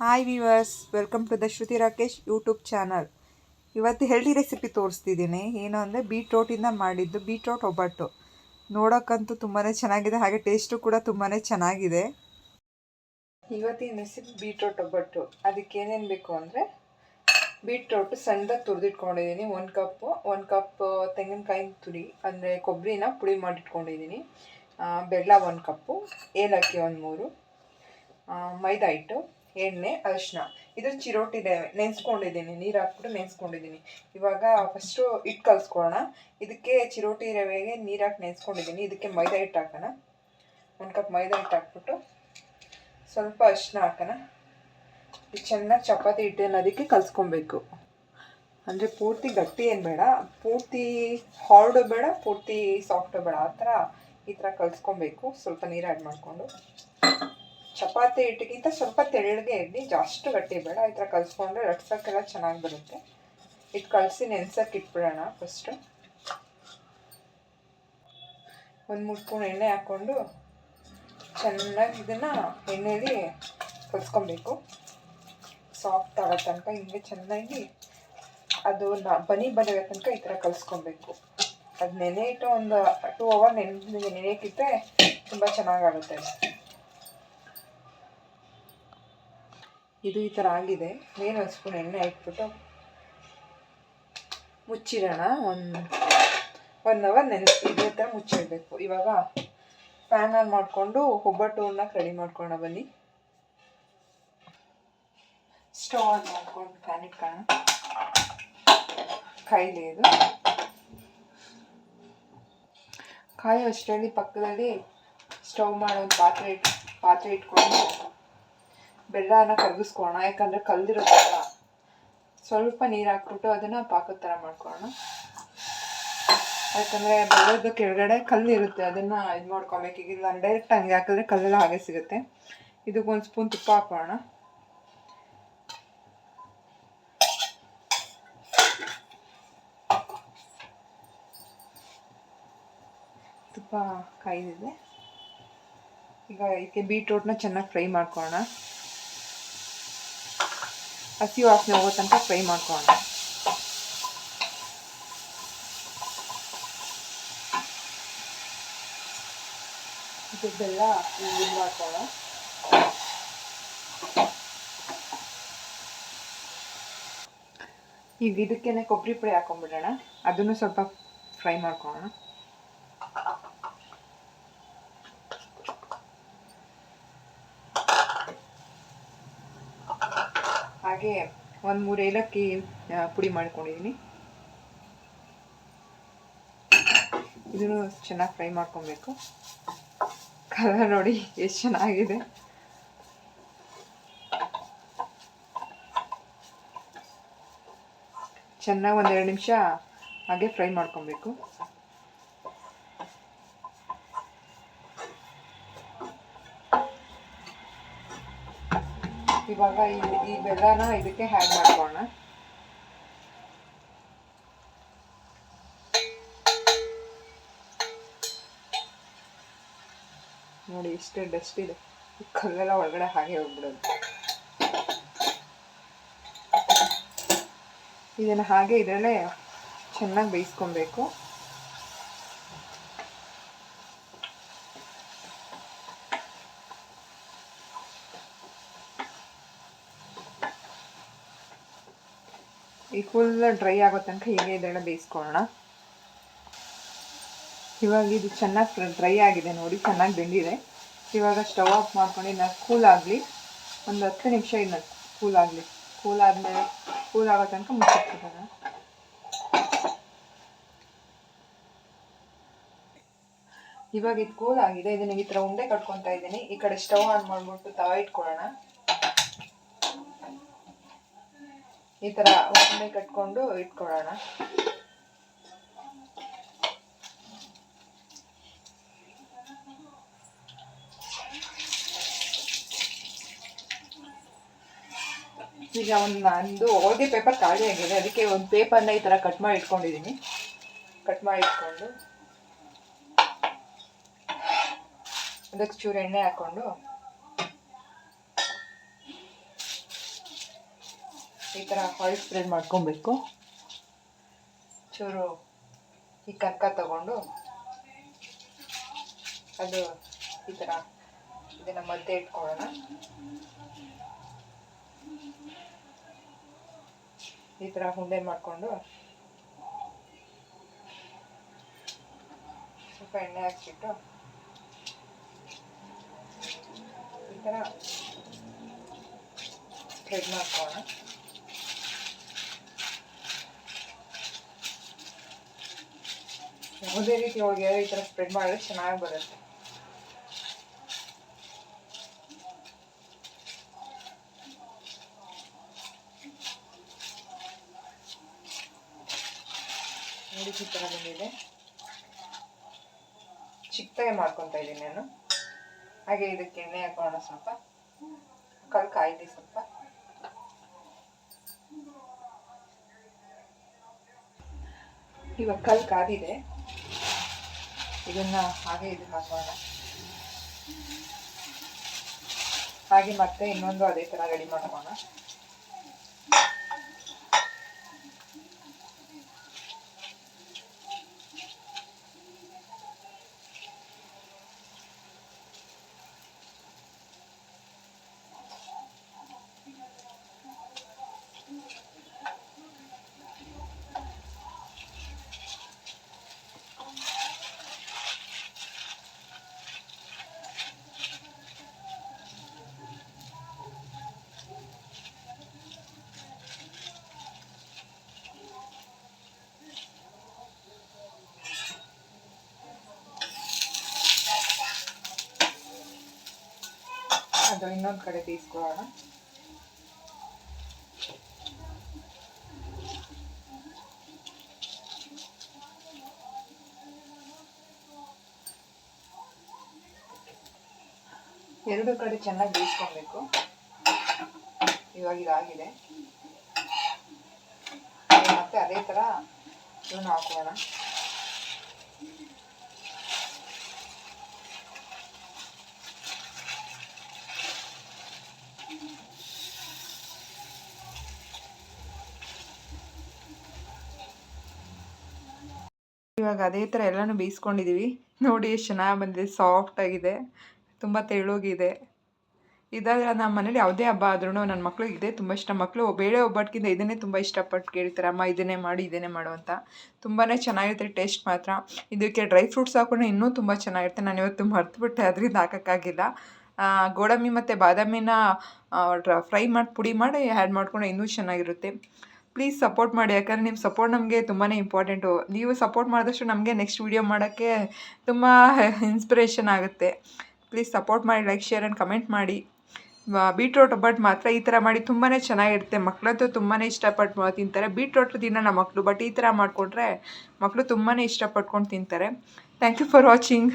Hi viewers, welcome to the Shruti Rakesh YouTube channel. ಇವತ್ತು healthy recipe ತೋರಿಸ್ತಿದ್ದೀನಿ. ಏನು ಅಂದರೆ ಬೀಟ್ರೋಟಿಂದ ಮಾಡಿದ್ದು ಬೀಟ್ರೋಟ್ ಒಬ್ಬಟ್ಟು. ನೋಡೋಕ್ಕಂತೂ ತುಂಬಾ ಚೆನ್ನಾಗಿದೆ, ಹಾಗೆ ಟೇಸ್ಟು ಕೂಡ ತುಂಬಾ ಚೆನ್ನಾಗಿದೆ. ಇವತ್ತಿನ ರೆಸಿಪಿ ಬೀಟ್ರೋಟ್ ಒಬ್ಬಟ್ಟು. ಅದಕ್ಕೆ ಏನೇನು ಬೇಕು ಅಂದರೆ ಬೀಟ್ರೋಟು ಸಣ್ಣದಾಗಿ ತುರಿದಿಟ್ಕೊಂಡಿದ್ದೀನಿ, ಒಂದು ಕಪ್ ತೆಂಗಿನಕಾಯಿ ತುರಿ ಅಂದರೆ ಕೊಬ್ಬರಿನ ಪುಡಿ ಮಾಡಿಟ್ಕೊಂಡಿದ್ದೀನಿ, ಬೆಲ್ಲ 1 ಕಪ್ಪು, ಏಲಕ್ಕಿ 3, ಮೈದಾ ಹಿಟ್ಟು, ಎಣ್ಣೆ, ಅರಿಶಿನ. ಇದು ಚಿರೋಟಿ ರವೆ ನೆನೆಸ್ಕೊಂಡಿದ್ದೀನಿ, ನೀರು ಹಾಕ್ಬಿಟ್ಟು ನೆನೆಸ್ಕೊಂಡಿದ್ದೀನಿ. ಇವಾಗ ಫಸ್ಟು ಹಿಟ್ಟು ಕಲಿಸ್ಕೊಳ್ಳೋಣ. ಇದಕ್ಕೆ ಚಿರೋಟಿ ರವೆಗೆ ನೀರು ಹಾಕಿ ನೆನೆಸ್ಕೊಂಡಿದ್ದೀನಿ. ಇದಕ್ಕೆ ಮೈದಾ ಹಿಟ್ಟು ಹಾಕೋಣ. 1 ಕಪ್ ಮೈದಾ ಹಿಟ್ಟು ಹಾಕ್ಬಿಟ್ಟು ಸ್ವಲ್ಪ ಅರಿಶಿನ ಹಾಕೋಣ. ಇದು ಚೆನ್ನಾಗಿ ಚಪಾತಿ ಹಿಟ್ಟೇನು ಅದಕ್ಕೆ ಕಲಿಸ್ಕೊಬೇಕು. ಅಂದರೆ ಪೂರ್ತಿ ಗಟ್ಟಿ ಏನು ಬೇಡ, ಪೂರ್ತಿ ಹಾರ್ಡು ಬೇಡ, ಪೂರ್ತಿ ಸಾಫ್ಟು ಬೇಡ, ಈ ಥರ ಕಲಿಸ್ಕೊಬೇಕು. ಸ್ವಲ್ಪ ನೀರು ಆ್ಯಡ್ ಮಾಡಿಕೊಂಡು ಚಪಾತಿ ಹಿಟ್ಟಿಗಿಂತ ಸ್ವಲ್ಪ ತೆಳ್ಳಗೆ ಇರಲಿ, ಜಾಸ್ತಿ ಗಟ್ಟಿ ಬೇಡ. ಈ ಥರ ಕಲಿಸ್ಕೊಂಡ್ರೆ ಲಟ್ಸೋಕ್ಕೆಲ್ಲ ಚೆನ್ನಾಗಿ ಬರುತ್ತೆ. ಇದು ಕಲಸಿ ನೆನೆಸೋಕೆ ಇಟ್ಬಿಡೋಣ. ಫಸ್ಟು 1-3 ಸ್ಪೂನ್ ಎಣ್ಣೆ ಹಾಕ್ಕೊಂಡು ಚೆನ್ನಾಗಿ ಇದನ್ನು ಎಣ್ಣೆಯಲ್ಲಿ ಕಲಿಸ್ಕೊಬೇಕು. ಸಾಫ್ಟ್ ಆಗೋ ತನಕ ಹಿಂಗೆ ಚೆನ್ನಾಗಿ ಅದು ಬನಿ ಬರೋ ತನಕ ಈ ಥರ ಕಲಿಸ್ಕೊಬೇಕು. ಅದು ನೆನೆಯಿಟ್ಟು ಒಂದು 2 ಅವರ್ ನೆನೆಯಿಟ್ಟಿದ್ರೆ ತುಂಬ ಚೆನ್ನಾಗಾಗುತ್ತೆ. ಇದು ಈ ಥರ ಆಗಿದೆ. ಮೇಲೆ 1 ಸ್ಪೂನ್ ಎಣ್ಣೆ ಇಟ್ಬಿಟ್ಟು ಮುಚ್ಚಿಡೋಣ. 1 ಅವರ್ ಇದೇ ಥರ ಮುಚ್ಚಿಡಬೇಕು. ಇವಾಗ ಪ್ಯಾನ್ ಆನ್ ಮಾಡಿಕೊಂಡು ಒಬ್ಬಟ್ಟು ಹೂರ್ಣಕ್ಕೆ ರೆಡಿ ಮಾಡ್ಕೊಳ್ಳೋಣ ಬನ್ನಿ. ಸ್ಟವ್ ಆನ್ ಮಾಡ್ಕೊಂಡು ಪ್ಯಾನ್ ಇಟ್ಕೊಳ್ಳೋಣ. ಕಾಯಿಲೆ ಇದು ಕಾಯಿ ಅಷ್ಟರಲ್ಲಿ ಪಕ್ಕದಲ್ಲಿ ಸ್ಟವ್ ಮಾಡೋ ಒಂದು ಪಾತ್ರೆ ಇಟ್ಕೊಂಡು ಬೆಲ್ಲನ ಕರಗಿಸ್ಕೊಳ್ಳೋಣ. ಯಾಕಂದರೆ ಕಲ್ದಿರೋದಲ್ಲ, ಸ್ವಲ್ಪ ನೀರು ಹಾಕ್ಬಿಟ್ಟು ಅದನ್ನು ಪಾಕದ ಥರ ಮಾಡ್ಕೊಳ್ಳೋಣ. ಯಾಕಂದರೆ ಬೆಲ್ಲದ ಕೆಳಗಡೆ ಕಲ್ಲಿರುತ್ತೆ, ಅದನ್ನು ಇದು ಮಾಡ್ಕೊಬೇಕು. ಈಗ ಡೈರೆಕ್ಟ್ ಹಂಗೆ ಹಾಕಿದ್ರೆ ಕಲ್ಲೆಲ್ಲ ಹಾಗೆ ಸಿಗುತ್ತೆ. ಇದಕ್ಕೆ 1 ಸ್ಪೂನ್ ತುಪ್ಪ ಹಾಕೋಣ. ತುಪ್ಪ ಕಾಯ್ದಿದೆ. ಈಗ ಇದಕ್ಕೆ ಬೀಟ್ರೋಟ್ನ ಚೆನ್ನಾಗಿ ಫ್ರೈ ಮಾಡ್ಕೊಳ್ಳೋಣ. ಹಸಿ ವಾಸನೆ ಹೋಗೋ ತನಕ ಫ್ರೈ ಮಾಡ್ಕೊಳ್ಳೋಣ. ಇದು ಬೆಲ್ಲ ಇದು ಮಾಡ್ಕೊಳ್ಳೋಣ. ಈಗ ಇದಕ್ಕೇನೆ ಕೊಬ್ಬರಿ ಪುಡಿ ಹಾಕೊಂಡ್ಬಿಡೋಣ. ಅದನ್ನು ಸ್ವಲ್ಪ ಫ್ರೈ ಮಾಡ್ಕೊಳ್ಳೋಣ. ಹಾಗೆ 1-3 ಏಲಕ್ಕಿ ಪುಡಿ ಮಾಡ್ಕೊಂಡಿದ್ದೀನಿ. ಇದನ್ನು ಚೆನ್ನಾಗಿ ಫ್ರೈ ಮಾಡ್ಕೊಬೇಕು. ಕಲರ್ ನೋಡಿ ಎಷ್ಟು ಚೆನ್ನಾಗಿದೆ. ಚೆನ್ನಾಗಿ 1-2 ನಿಮಿಷ ಹಾಗೆ ಫ್ರೈ ಮಾಡ್ಕೊಬೇಕು. ಇವಾಗ ಈ ಬೆಲ್ಲನ ಇದಕ್ಕೆ ಆ್ಯಡ್ ಮಾಡ್ಕೊಳ್ಳೋಣ. ನೋಡಿ ಎಷ್ಟು ಡಸ್ಟ್ ಇದೆ, ಕಲ್ಲೆಲ್ಲ ಒಳಗಡೆ ಹಾಗೆ ಹೋಗ್ಬಿಡೋದು. ಇದನ್ನು ಹಾಗೆ ಇದರಲ್ಲೇ ಚೆನ್ನಾಗಿ ಬೇಯಿಸ್ಕೊಬೇಕು. ಈ ಫುಲ್ ಡ್ರೈ ಆಗೋ ತನಕ ಹೀಗೆ ಇದೆಲ್ಲ ಬೇಯಿಸ್ಕೊಳ್ಳೋಣ. ಇವಾಗ ಇದು ಚೆನ್ನಾಗಿ ಡ್ರೈ ಆಗಿದೆ ನೋಡಿ, ಚೆನ್ನಾಗಿ ಬೆಂದಿದೆ. ಇವಾಗ ಸ್ಟವ್ ಆಫ್ ಮಾಡ್ಕೊಂಡು ಇದನ್ನ ಕೂಲ್ ಆಗಲಿ, ಒಂದು 10 ನಿಮಿಷ ಇದನ್ನ ಕೂಲ್ ಆಗಲಿ. ಕೂಲ್ ಆಗೋ ತನಕ ಮುಚ್ಚಿಟ್ಬಿಡೋಣ. ಇವಾಗ ಇದು ಕೂಲ್ ಆಗಿದೆ. ಇದನ್ನ ಈ ಥರ ಉಂಡೆ ಕಟ್ಕೊತಾ ಇದ್ದೀನಿ. ಈ ಕಡೆ ಸ್ಟವ್ ಆನ್ ಮಾಡಿಬಿಟ್ಟು ತವ ಇಟ್ಕೊಳ್ಳೋಣ. ಈ ಥರ ಉಂಡೆ ಕಟ್ಕೊಂಡು ಇಟ್ಕೊಳ್ಳೋಣ. ಈಗ ನಂದು ಹೋಳಿಗೆ ಪೇಪರ್ ಖಾಲಿ ಆಗಿದೆ, ಅದಕ್ಕೆ ಒಂದು ಪೇಪರ್ನ ಈ ಥರ ಕಟ್ ಮಾಡಿ ಇಟ್ಕೊಂಡಿದ್ದೀನಿ. ಕಟ್ ಮಾಡಿ ಇಟ್ಕೊಂಡು ಅದಕ್ಕೆ ಚೂರು ಎಣ್ಣೆ ಹಾಕ್ಕೊಂಡು ಈ ಥರ ಆಯಿಲ್ ಸ್ಪ್ರೆಡ್ ಮಾಡ್ಕೊಬೇಕು. ಚೂರು ಈ ಕರ್ಕ ತಗೊಂಡು ಅದು ಈ ಥರ ಇದನ್ನು ಮಧ್ಯೆ ಇಟ್ಕೊಳ್ಳೋಣ. ಈ ಥರ ಉಂಡೆ ಮಾಡಿಕೊಂಡು ಸ್ವಲ್ಪ ಎಣ್ಣೆ ಹಾಕ್ಬಿಟ್ಟು ಈ ಥರ ಸ್ಪ್ರೆಡ್ ಮಾಡ್ಕೊಳ್ಳೋಣ. ಯಾವುದೇ ರೀತಿ ಹೋಗಿ ಈ ಥರ ಸ್ಪ್ರೆಡ್ ಮಾಡಿದ್ರೆ ಚೆನ್ನಾಗಿ ಬರುತ್ತೆ. ನೋಡಿ ಈ ಥರ ಬಂದಿದೆ. ಚಿಕ್ಕದಾಗಿ ಮಾಡ್ಕೊತಾ ಇದ್ದೀನಿ ನಾನು. ಹಾಗೆ ಇದಕ್ಕೆ ಎಣ್ಣೆ ಹಾಕೋಣ. ಸ್ವಲ್ಪ ಕಲ್ ಕಾಯ್ದೆ. ಸ್ವಲ್ಪ ಇವಾಗ ಕಲ್ ಕಾದಿದೆ. ಇದನ್ನ ಹಾಗೆ ಇದನ್ನ ಹಾಕೋಣ. ಹಾಗೆ ಮತ್ತೆ ಇನ್ನೊಂದು ಅದೇ ಥರ ರೆಡಿ ಮಾಡ್ಕೋಣ. ಅದು ಇನ್ನೊಂದು ಕಡೆ ಬೇಯಿಸ್ಕೊಳ್ಳೋಣ. ಎರಡು ಕಡೆ ಚೆನ್ನಾಗಿ ಬೇಯಿಸ್ಕೊಬೇಕು. ಇವಾಗ ಇದಾಗಿದೆ. ಮತ್ತೆ ಅದೇ ಥರ ಇವನ್ನ ಹಾಕೋಣ. ಇವಾಗ ಅದೇ ಥರ ಎಲ್ಲನೂ ಬೇಯಿಸ್ಕೊಂಡಿದ್ದೀವಿ. ನೋಡಿ ಎಷ್ಟು ಚೆನ್ನಾಗಿ ಬಂದಿದೆ. ಸಾಫ್ಟ್ ಆಗಿದೆ, ತುಂಬ ತೆಳ್ಳಗಿದೆ. ಇದಾದರೆ ನಮ್ಮ ಮನೇಲಿ ಯಾವುದೇ ಹಬ್ಬ ಆದ್ರೂ ನನ್ನ ಮಕ್ಳಿಗೆ ಇದೆ ತುಂಬ ಇಷ್ಟ. ಮಕ್ಕಳು ಬೇಳೆ ಒಬ್ಬಟ್ಟಿಗಿಂತ ಇದನ್ನೇ ತುಂಬ ಇಷ್ಟಪಟ್ಟು ಕೇಳ್ತಾರೆ, ಅಮ್ಮ ಇದನ್ನೇ ಮಾಡು ಅಂತ. ತುಂಬಾ ಚೆನ್ನಾಗಿರುತ್ತೆ ಟೇಸ್ಟ್ ಮಾತ್ರ. ಇದಕ್ಕೆ ಡ್ರೈ ಫ್ರೂಟ್ಸ್ ಹಾಕೊಂಡು ಇನ್ನೂ ತುಂಬ ಚೆನ್ನಾಗಿರುತ್ತೆ. ನಾನು ಇವತ್ತು ಮರ್ತುಬಿಟ್ಟೆ, ಅದರಿಂದ ಹಾಕೋಕ್ಕಾಗಿಲ್ಲ. ಗೋಡಂಬಿ ಮತ್ತು ಬಾದಾಮಿನ ಫ್ರೈ ಮಾಡಿ ಪುಡಿ ಮಾಡಿ ಆ್ಯಡ್ ಮಾಡ್ಕೊಂಡು ಇನ್ನೂ ಚೆನ್ನಾಗಿರುತ್ತೆ. ಪ್ಲೀಸ್ ಸಪೋರ್ಟ್ ಮಾಡಿ, ಯಾಕಂದರೆ ನಿಮ್ಮ ಸಪೋರ್ಟ್ ನಮಗೆ ತುಂಬಾ ಇಂಪಾರ್ಟೆಂಟು. ನೀವು ಸಪೋರ್ಟ್ ಮಾಡಿದಷ್ಟು ನಮಗೆ ನೆಕ್ಸ್ಟ್ ವೀಡಿಯೋ ಮಾಡೋಕ್ಕೆ ತುಂಬ ಇನ್ಸ್ಪಿರೇಷನ್ ಆಗುತ್ತೆ. ಪ್ಲೀಸ್ ಸಪೋರ್ಟ್ ಮಾಡಿ, ಲೈಕ್, ಶೇರ್ ಆ್ಯಂಡ್ ಕಮೆಂಟ್ ಮಾಡಿ. ಬೀಟ್ರೋಟ್ ಒಬ್ಬಟ್ಟು ಮಾತ್ರ ಈ ಥರ ಮಾಡಿ ತುಂಬಾ ಚೆನ್ನಾಗಿರುತ್ತೆ. ಮಕ್ಕಳಂತೂ ತುಂಬಾ ಇಷ್ಟಪಟ್ಟು ತಿಂತಾರೆ. ಬೀಟ್ರೋಟ್ ತಿನ್ನೋಣ ಮಕ್ಕಳು, ಬಟ್ ಈ ಥರ ಮಾಡಿಕೊಟ್ರೆ ಮಕ್ಕಳು ತುಂಬಾ ಇಷ್ಟಪಟ್ಕೊಂಡು ತಿಂತಾರೆ. Thank you for watching.